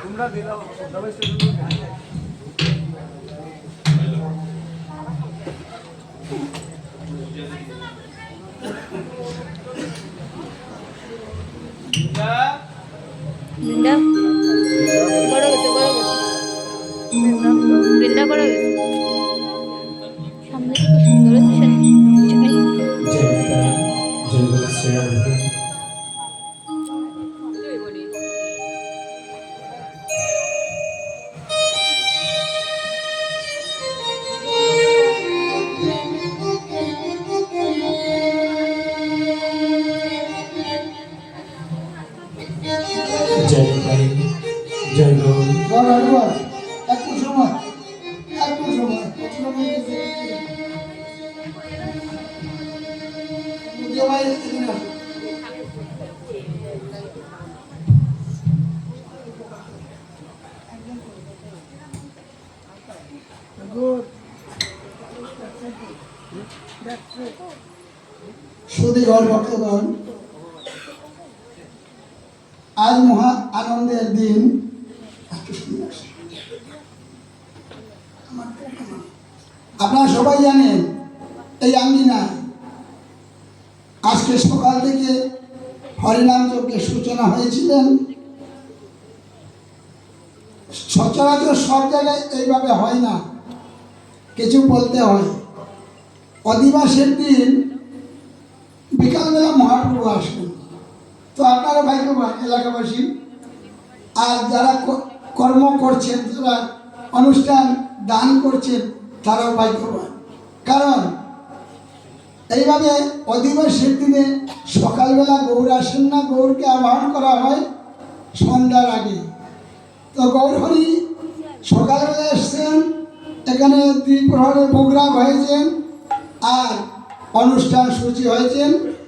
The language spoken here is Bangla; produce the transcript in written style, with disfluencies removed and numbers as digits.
তোমরা দিলাও সবাই বৃন্দা বড় গেছে বৃন্দা বড় গেছে সামনে থেকে সুন্দর হচ্ছে জয় গৌর একটু সময় সুদীঘর ভক্তগণ, আজ মহা আনন্দের দিন। আপনারা সবাই জানেন এই আঙ্গিনায় আজকে সকাল থেকে হরিনাম যজ্ঞের সূচনা হয়েছিলেন। সচরাচর সব জায়গায় এইভাবে হয় না, কিছু বলতে হয়। অধিবাসের দিন বিকালবেলা মহাপ্রভু আসবেন, তো আপনারা ভাগ্যবান এলাকাবাসী। আর যারা কর্ম করছেন, যারা অনুষ্ঠান দান করছেন, তারাও ভাগ্যবান। কারণ এইভাবে অধিবাসের দিনে সকালবেলা গৌর আসেন না, গৌরকে আহ্বান করা হয় সন্ধ্যার আগে। তো গৌরহরি সকালবেলা এসছেন, এখানে দ্বিপ্রহরে প্রোগ্রাম হয়েছেন আর অনুষ্ঠান সূচি হয়েছেন।